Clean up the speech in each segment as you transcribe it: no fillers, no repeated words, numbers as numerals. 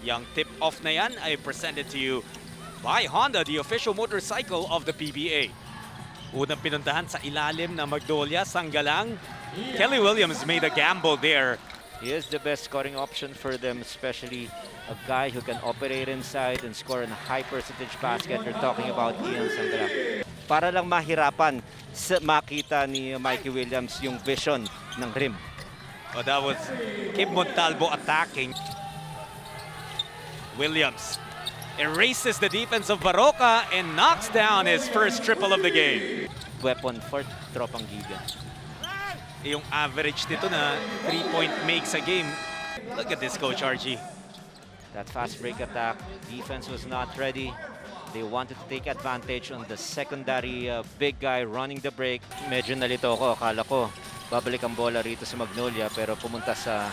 Yung tip-off na yan ay presented to you by Honda, the official motorcycle of the PBA. Unang pinuntahan sa ilalim na Magnolia, Sanggalang. Kelly Williams made a gamble there. He is the best scoring option for them, especially a guy who can operate inside and score in a high percentage basket. You're talking about Ian Sanggalang. Para lang mahirapan makita ni Mikey Williams yung vision ng rim. Oh, that was Kim Montalvo attacking. Williams erases the defense of Baroka and knocks down his first triple of the game. Weapon for Tropang Giga. Yung average nito na 3-point makes a game. Look at this, Coach Archie. That fast break attack, defense was not ready. They wanted to take advantage on the secondary big guy running the break. Medyo nalito ako, akala ko babalik ang bola rito sa Magnolia pero pumunta sa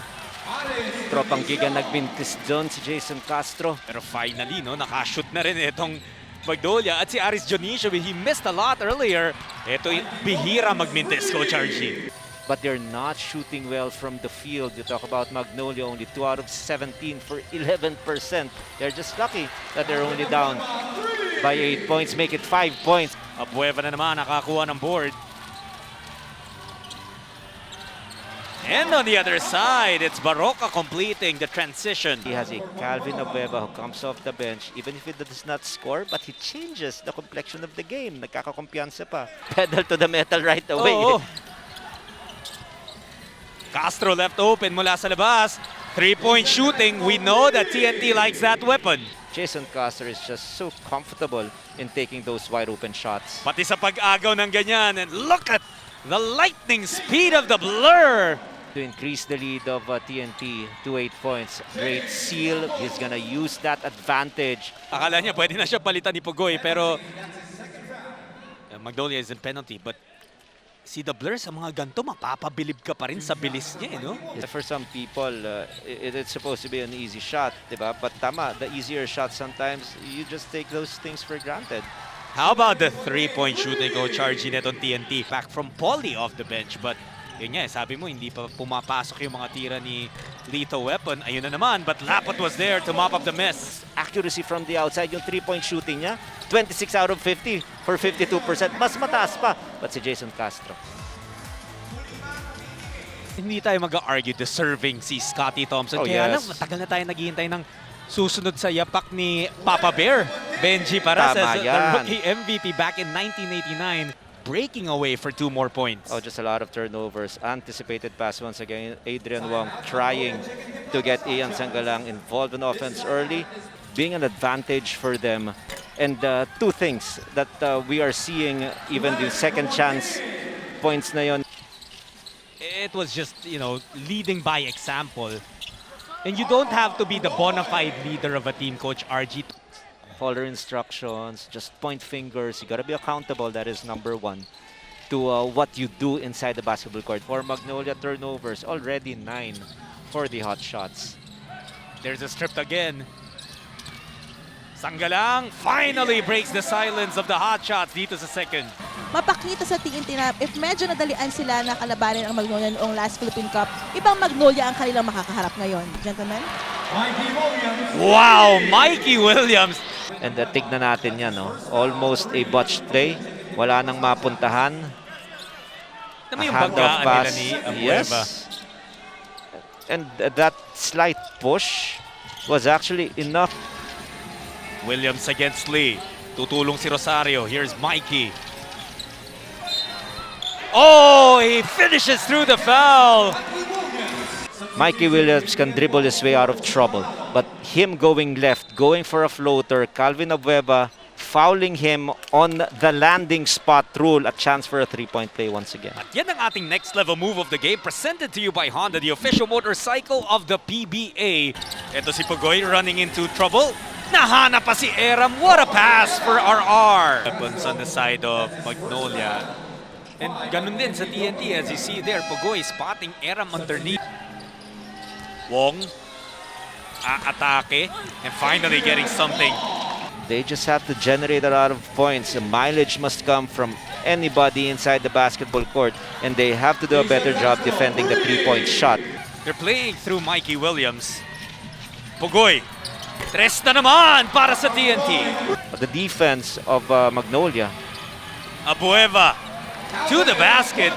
Tropang Giga. Nagbintis doon si Jason Castro. Pero finally, no, nakashoot na rin itong Magnolia. At si Aris Dionisio, he missed a lot earlier. Ito bihira magmintis, Coach Archie. But they're not shooting well from the field. You talk about Magnolia, only 2 out of 17 for 11%. They're just lucky that they're only down by 8 points, make it 5 points. Abueva na naman nakakuha ng board. And on the other side, it's Baroka completing the transition. He has a Calvin Abueva who comes off the bench, even if he does not score, but he changes the complexion of the game. Nagkakakumpiyansa pa. Pedal to the metal right away. Oh. Castro left open mula sa labas. 3-point shooting. We know that TNT likes that weapon. Jason Castro is just so comfortable in taking those wide open shots. Pati sa pag-agaw ng ganyan. And look at the lightning speed of the Blur. To increase the lead of TNT to 8 points. Great seal. He's gonna use that advantage. Akala niya pwede na siya palitan ni Pugoy, pero Magnolia is in penalty. But si the Blur sa mga ganito, mapapabilib ka pa rin sa bilis niya, no? For some people, it's supposed to be an easy shot, diba? But tama, the easier shot sometimes, you just take those things for granted. How about the 3-point shooting, Coach Archie, netong TNT? Back from Paulie off the bench, but yun nga, sabi mo, hindi pa pumapasok yung mga tira ni Lethal Weapon. Ayun na naman, but Lapot was there to mop up the mess. Accuracy from the outside, yung 3-point shooting niya, 26 out of 50 for 52%. Mas mataas pa. But si Jason Castro. Hindi tayo mag-argue deserving si Scottie Thompson. Oh, Kaya yes. lang, matagal na tayo naghihintay ng susunod sa yapak ni Papa Bear. Benji Paras as the rookie MVP back in 1989. Breaking away for 2 more points. Oh, just a lot of turnovers. Anticipated pass once again. Adrian Wong trying to get Ian Sanggalang involved in offense early, being an advantage for them. And 2 things that we are seeing, even the second chance points na yon. It was just, you know, leading by example. And you don't have to be the bona fide leader of a team, Coach RG. Follow instructions, just point fingers. You gotta be accountable. That is number 1 to what you do inside the basketball court. For Magnolia, turnovers already 9 for the hot shots. There's a strip again. Sanggalang finally breaks the silence of the hot shots dito sa second. Mapakita sa TNT na if medyo nadalian sila na kalabanin ang Magnolia noong last Philippine Cup, ibang Magnolia ang kanilang makakaharap ngayon. Gentlemen? Wow, Mikey Williams! And tignan natin yan, no? Almost a botched play. Wala nang mapuntahan. Naman yung banggaan nila ni Abueva. Yes. And that slight push was actually enough. Williams against Lee. Tutulong si Rosario. Here's Mikey. Oh, he finishes through the foul. Mikey Williams can dribble his way out of trouble. But him going left, going for a floater, Calvin Abueva fouling him on the landing spot rule, a chance for a 3-point play once again. At yan ang ating next level move of the game, presented to you by Honda, the official motorcycle of the PBA. Ito si Pugoy running into trouble. Nahanap pa si Eram. What a pass for RR. Weapons on the side of Magnolia. And ganun din sa TNT, as you see there, Pugoy spotting Eram underneath. Wong, atake, and finally getting something. They just have to generate a lot of points. The mileage must come from anybody inside the basketball court, and they have to do a better job defending the 3-point shot. They're playing through Mikey Williams. Pugoy Tres na naman para sa TNT. The defense of Magnolia. Abueva to the basket.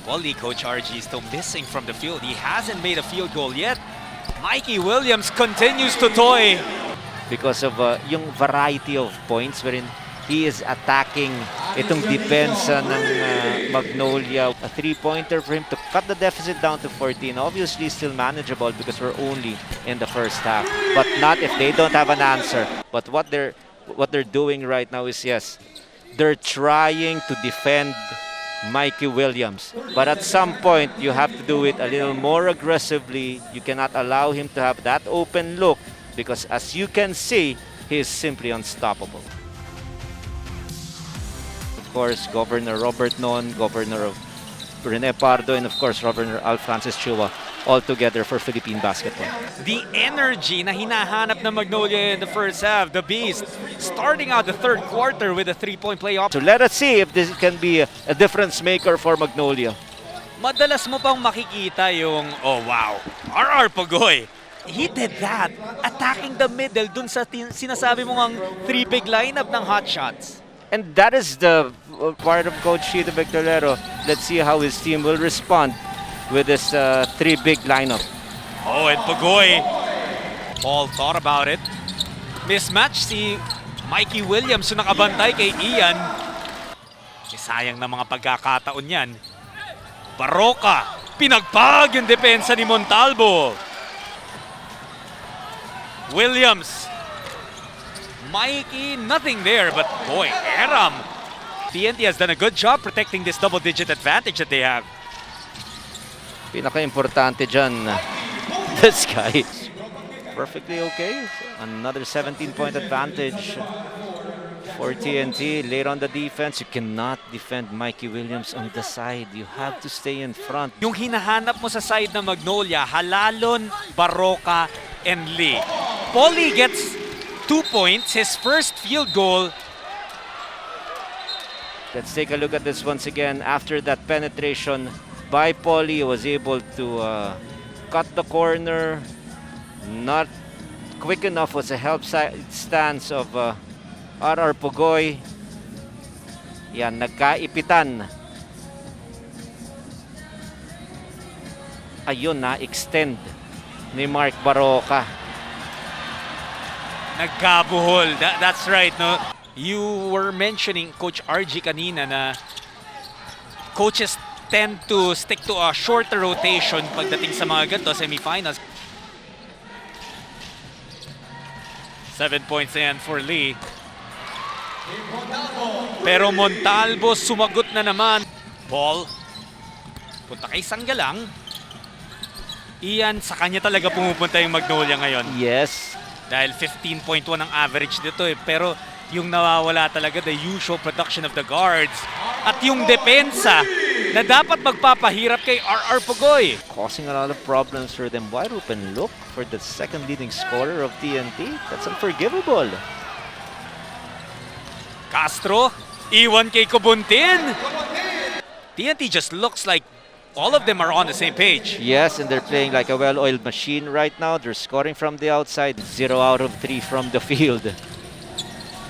Wally, Coach RG still missing from the field. He hasn't made a field goal yet. Mikey Williams continues to toy. Because of yung variety of points wherein he is attacking itong depensa ng Magnolia. A three-pointer for him to cut the deficit down to 14. Obviously still manageable because we're only in the first half. But not if they don't have an answer. But what they're doing right now is, yes, they're trying to defend Mikey Williams. But at some point, you have to do it a little more aggressively. You cannot allow him to have that open look because as you can see, he is simply unstoppable. Of course, Governor Robert Non, Governor of Rene Pardo, and of course, Governor Al Francis Chua, all together for Philippine basketball. The energy na hinahanap ng Magnolia in the first half. The Beast starting out the third quarter with a three-point play So let us see if this can be a difference maker for Magnolia. Madalas mo pang makikita yung, oh wow, RR Pagoy. He did that, attacking the middle dun sa sinasabi mo ngang three big lineup ng hot shots. And that is the part of Coach Chito Victorero. Let's see how his team will respond with this three big lineup. Oh, and Pagoy, Paul thought about it. Mismatch si Mikey Williams yung nakabantay kay Ian. Sayang na mga pagkakataon yan. Baroka, pinagpag yung depensa ni Montalvo. Williams. Mikey, nothing there, but boy, Eram. TNT has done a good job protecting this double-digit advantage that they have. Pinaka-importante dyan, this guy is perfectly okay. Another 17-point advantage for TNT. Later on the defense, you cannot defend Mikey Williams on the side. You have to stay in front. Yung hinahanap mo sa side ng Magnolia, Halalon, Baroka, and Lee. Paulie gets 2 points, his first field goal. Let's take a look at this once again. After that penetration by Paulie, he was able to cut the corner. Not quick enough was a help stance of RR Pugoy. Yan, nagkaipitan. Ayun, na-extend ni Mark Baroka. Nagkabuhol. That's right, no? You were mentioning, Coach RG kanina, na coaches tend to stick to a shorter rotation pagdating sa mga ganito, semifinals. 7 points yan for Lee. Pero Montalvo sumagot na naman. Ball. Punta kay Sanggalang. Iyan, sa kanya talaga pumupunta yung Magnolia ngayon. Yes. Dahil 15.1 ang average dito eh. Pero yung nawawala talaga, the usual production of the guards. At yung depensa na dapat magpapahirap kay RR Pugoy. Causing a lot of problems for them. Wide open look for the second leading scorer of TNT. That's unforgivable. Castro, iwan kay Kubuntin. TNT just looks like all of them are on the same page. Yes, and they're playing like a well-oiled machine right now. They're scoring from the outside. 0 out of 3 from the field.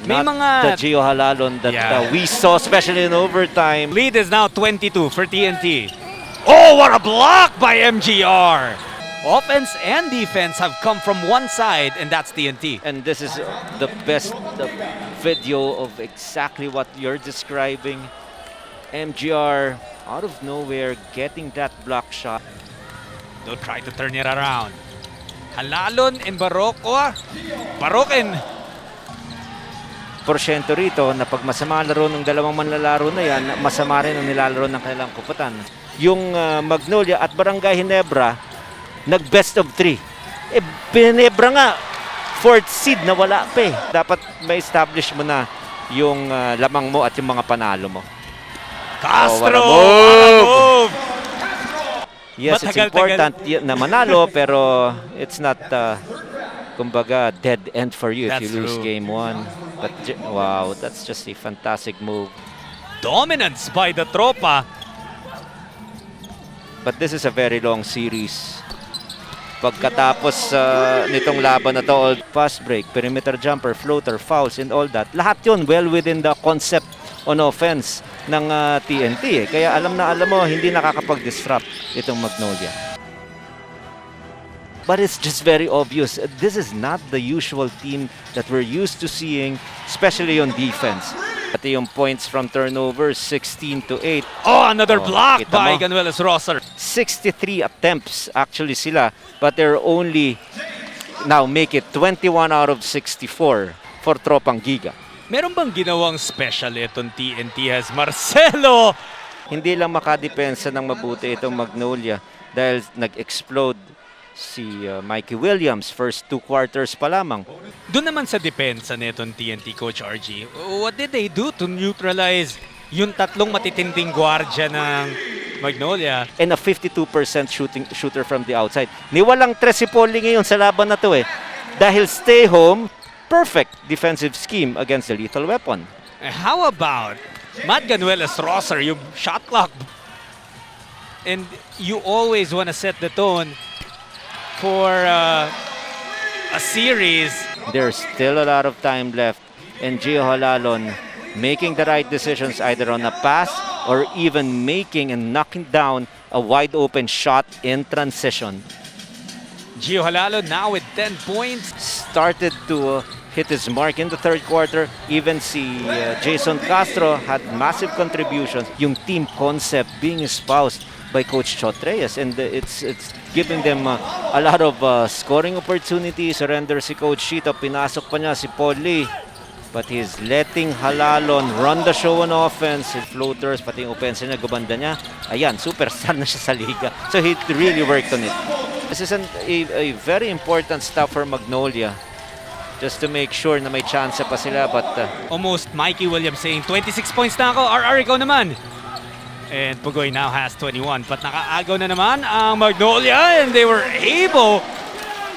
May Not mga the Gio Halalon that we saw, especially in overtime. lead is now 22 for TNT. Oh, what a block by MGR! Offense and defense have come from one side, and that's TNT. And this is the best video of exactly what you're describing. MGR out of nowhere getting that block shot. Don't try to turn it around. Halalon and Baroko. Barokin. Porsyento rito na pag masama ang laro ng dalawang manlalaro na yan, masama rin ang nilalaro ng kanilang kupatan. Yung Magnolia at Barangay Ginebra, nag-best of 3. Eh, Ginebra nga, 4th seed na wala pa eh. Dapat may establish mo na yung lamang mo at yung mga panalo mo. Castro! Oh, what a move! Yes, it's important na manalo, pero it's not, kumbaga, dead end for you if you lose game 1. But wow, that's just a fantastic move. Dominance by the Tropa. But this is a very long series. Pagkatapos nitong laban na to, all fast break, perimeter jumper, floater, fouls, and all that. Lahat yun well within the concept on offense ng TNT. Kaya alam na alam mo, hindi nakakapag-disrupt itong Magnolia. But it's just very obvious. This is not the usual team that we're used to seeing, especially on defense. Pati yung points from turnovers, 16-8. Oh, another block kita by mo. Ganuelas Rosser. 63 attempts actually sila, but they're only now make it 21 out of 64 for Tropang Giga. Meron bang ginawang special itong TNT as Marcelo? Hindi lang makadepensa ng mabuti itong Magnolia dahil nag-explode si Mikey Williams first 2 quarters pa lamang. Doon naman sa depensa nitong TNT, Coach RG, what did they do to neutralize yung tatlong matitinding gwardya ng Magnolia? And a 52% shooter from the outside. Niwalang tres si Paulie ngayon sa laban na to dahil stay home, perfect defensive scheme against the lethal weapon. How about Matt Ganuelas Rosser, yung shot clock? And you always want to set the tone for a series. There's still a lot of time left, and Gio Halalon making the right decisions either on a pass or even making and knocking down a wide open shot in transition. Gio Halalo now with 10 points. Started to hit his mark in the third quarter. Even si Jason Castro had massive contributions. Yung team concept being espoused by Coach Chot Reyes, and it's giving them a lot of scoring opportunities. Surrender si Coach Shito, pinasok pa niya si Paul Lee, but he's letting Halalon run the show on offense. His floaters, pati yung offense niya, gubanda niya. Ayan, superstar na siya sa liga. So he really worked on it. This is a very important step for Magnolia, just to make sure na may chance pa sila, but Almost Mikey Williams saying 26 points na ako. RR, ikaw naman. And Pugoy now has 21. But nakaagaw na naman ang Magnolia, and they were able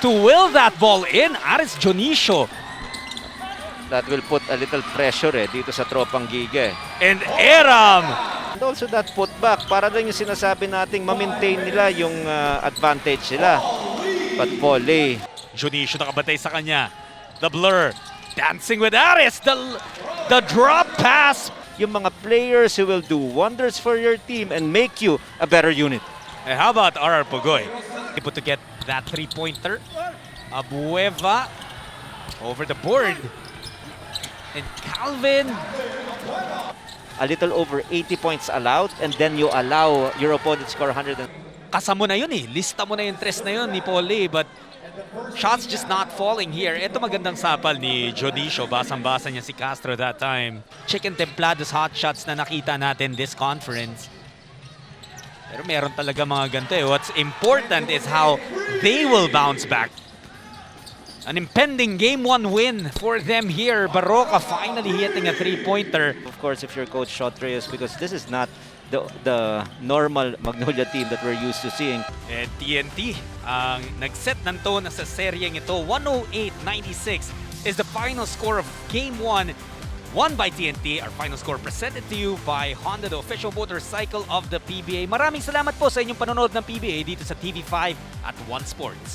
to will that ball in. Aris Jonicio. that will put a little pressure dito sa Tropang Giga. And Eram. And also that putback, para lang yung sinasabi nating ma-maintain nila yung advantage nila. But Paulie, Jonicio nakabatay sa kanya. The blur. Dancing with Aris. The drop pass. yung mga players who will do wonders for your team and make you a better unit. And how about RR Pugoy? Able to get that three-pointer. Abueva over the board. And Calvin. A little over 80 points allowed, and then you allow your opponent to score 100. Kasama na yun eh. Lista mo na yung tres na yun ni Paulie, but shots just not falling here. Ito magandang sapal ni Jonicio. Basang-basa niya si Castro that time. Chicken Templados hot shots na nakita natin this conference. Pero meron talaga mga ganito eh. What's important is how they will bounce back. An impending Game 1 win for them here. Baroka finally hitting a three-pointer. Of course, if you're Coach Shot Reyes, because this is not the normal Magnolia team that we're used to seeing. And TNT ang nag-set ng tone sa seryeng ito. 108-96 is the final score of Game 1. Won by TNT. Our final score presented to you by Honda, the official motorcycle of the PBA. Maraming salamat po sa inyong panonood ng PBA dito sa TV5 at One Sports.